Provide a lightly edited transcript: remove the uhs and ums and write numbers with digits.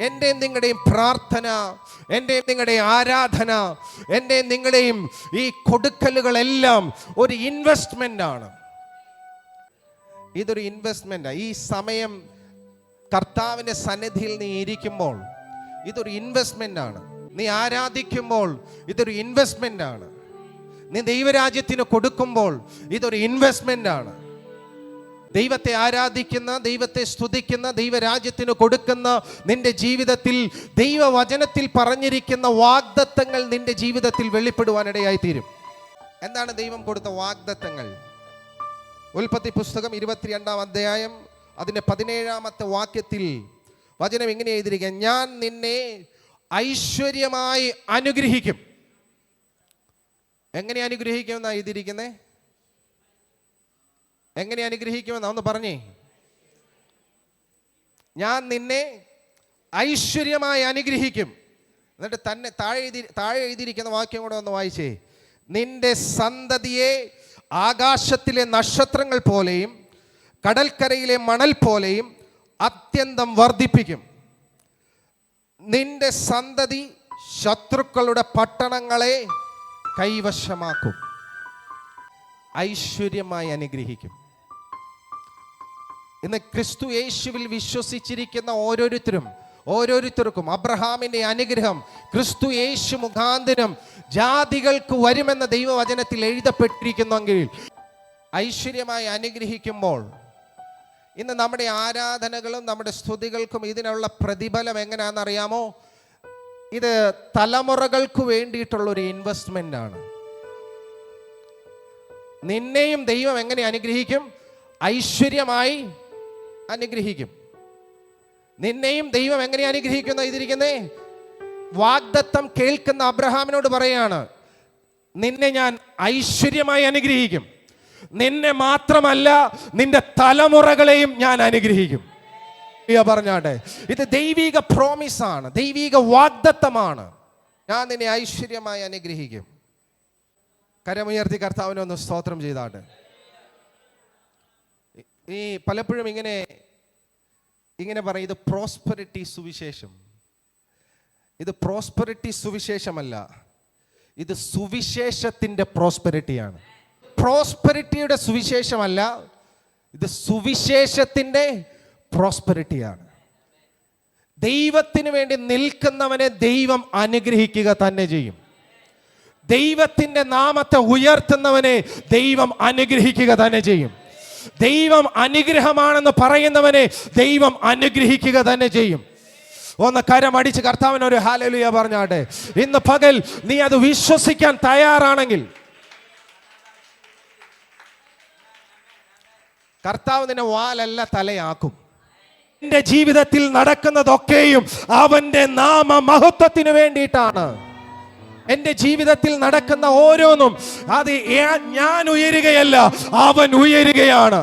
എൻ്റെയും നിങ്ങളുടെയും പ്രാർത്ഥന, എൻ്റെയും നിങ്ങളുടെയും ആരാധന, എൻ്റെയും നിങ്ങളുടെയും ഈ കൊടുക്കലുകളെല്ലാം ഒരു ഇൻവെസ്റ്റ്മെൻ്റ് ആണ്. ഇതൊരു ഇൻവെസ്റ്റ്മെൻ്റാണ്. ഈ സമയം കർത്താവിൻ്റെ സന്നിധിയിൽ നീ ഇരിക്കുമ്പോൾ ഇതൊരു ഇൻവെസ്റ്റ്മെൻ്റ് ആണ്. നീ ആരാധിക്കുമ്പോൾ ഇതൊരു ഇൻവെസ്റ്റ്മെൻ്റ് ആണ്. നീ ദൈവരാജ്യത്തിന് കൊടുക്കുമ്പോൾ ഇതൊരു ഇൻവെസ്റ്റ്മെൻ്റ് ആണ്. ദൈവത്തെ ആരാധിക്കുന്ന, ദൈവത്തെ സ്തുതിക്കുന്ന, ദൈവരാജ്യത്തിന് കൊടുക്കുന്ന നിന്റെ ജീവിതത്തിൽ ദൈവവചനത്തിൽ പറഞ്ഞിരിക്കുന്ന വാഗ്ദത്തങ്ങൾ നിന്റെ ജീവിതത്തിൽ വെളിപ്പെടുവാനിടയായി തീരും. എന്താണ് ദൈവം കൊടുത്ത വാഗ്ദത്തങ്ങൾ? ഉൽപ്പത്തി പുസ്തകം 22-ാം അധ്യായം അതിൻ്റെ 17-ാമത്തെ വാക്യത്തിൽ വചനം ഇങ്ങനെ എഴുതിയിരിക്കുക: ഞാൻ നിന്നെ ഐശ്വര്യമായി അനുഗ്രഹിക്കും. എങ്ങനെ അനുഗ്രഹിക്കുമെന്നാണ് എഴുതിയിരിക്കുന്നത്? എങ്ങനെ അനുഗ്രഹിക്കുമെന്നാ ഒന്ന് പറഞ്ഞേ. ഞാൻ നിന്നെ ഐശ്വര്യമായി അനുഗ്രഹിക്കും. എന്നിട്ട് തന്നെ താഴെ എഴുതിയിരിക്കുന്ന വാക്യം കൂടെ ഒന്ന് വായിച്ചേ. നിന്റെ സന്തതിയെ ആകാശത്തിലെ നക്ഷത്രങ്ങൾ പോലെയും കടൽക്കരയിലെ മണൽ പോലെയും അത്യന്തം വർദ്ധിപ്പിക്കും. നിന്റെ സന്തതി ശത്രുക്കളുടെ പട്ടണങ്ങളെ കൈവശമാക്കും. ഐശ്വര്യമായി അനുഗ്രഹിക്കും. ഇന്ന് ക്രിസ്തു യേശുവിൽ വിശ്വസിച്ചിരിക്കുന്ന ഓരോരുത്തർക്കും അബ്രഹാമിന്റെ അനുഗ്രഹം ക്രിസ്തു യേശു മുഖാന്തരം ജാതികൾക്ക് വരുമെന്ന ദൈവവചനത്തിൽ എഴുതപ്പെട്ടിരിക്കുന്നെങ്കിൽ ഐശ്വര്യമായി അനുഗ്രഹിക്കുമ്പോൾ ഇന്ന് നമ്മുടെ ആരാധനകളും നമ്മുടെ സ്തുതികൾക്കും ഇതിനുള്ള പ്രതിഫലം എങ്ങനെയാണെന്നറിയാമോ? ഇത് തലമുറകൾക്ക് വേണ്ടിയിട്ടുള്ളൊരു ഇൻവെസ്റ്റ്മെൻ്റ് ആണ്. നിന്നെയും ദൈവം എങ്ങനെ അനുഗ്രഹിക്കും? ഐശ്വര്യമായി അനുഗ്രഹിക്കും. നിന്നെയും ദൈവം എങ്ങനെ അനുഗ്രഹിക്കുന്ന ഇതിരിക്കുന്നേ? വാഗ്ദത്തം കേൾക്കുന്ന അബ്രഹാമിനോട് പറയാണ്, നിന്നെ ഞാൻ ഐശ്വര്യമായി അനുഗ്രഹിക്കും. നിന്നെ മാത്രമല്ല, നിന്റെ തലമുറകളെയും ഞാൻ അനുഗ്രഹിക്കും. പറഞ്ഞാട്ടെ, ഇത് ദൈവിക പ്രോമിസാണ്, ദൈവിക വാഗ്ദത്തമാണ്. ഞാൻ നിന്നെ ഐശ്വര്യമായി അനുഗ്രഹിക്കും. കരമുയർത്തി കർത്താവിനെ ഒന്ന് സ്തോത്രം ചെയ്താട്ടെ. ഈ പലപ്പോഴും ഇങ്ങനെ പറയും, ഇത് പ്രോസ്പെറിറ്റി സുവിശേഷം. ഇത് പ്രോസ്പെറിറ്റി സുവിശേഷമല്ല, ഇത് സുവിശേഷത്തിൻ്റെ പ്രോസ്പെറിറ്റിയാണ്. പ്രോസ്പെറിറ്റിയുടെ സുവിശേഷമല്ല, ഇത് സുവിശേഷത്തിൻ്റെ പ്രോസ്പെറിറ്റിയാണ്. ദൈവത്തിന് വേണ്ടി നിൽക്കുന്നവനെ ദൈവം അനുഗ്രഹിക്കുക തന്നെ ചെയ്യും. ദൈവത്തിൻ്റെ നാമത്തെ ഉയർത്തുന്നവനെ ദൈവം അനുഗ്രഹിക്കുക തന്നെ ചെയ്യും. ദൈവം അനുഗ്രഹമാണെന്ന് പറയുന്നവനെ ദൈവം അനുഗ്രഹിക്കുക തന്നെ ചെയ്യും. ഒന്ന് കരമടിച്ച് കർത്താവിന് ഒരു ഹല്ലേലൂയ പറഞ്ഞാട്ടെ. ഇന്ന് പകൽ നീ അത് വിശ്വസിക്കാൻ തയ്യാറാണെങ്കിൽ കർത്താവ് നിന്നെ വാലല്ല തലയാക്കും. നിന്റെ ജീവിതത്തിൽ നടക്കുന്നതൊക്കെയും അവന്റെ നാമ മഹത്വത്തിന് വേണ്ടിയിട്ടാണ്. എന്റെ ജീവിതത്തിൽ നടക്കുന്ന ഓരോന്നും അത് ഞാൻ ഉയരുകയല്ല, അവൻ ഉയരുകയാണ്.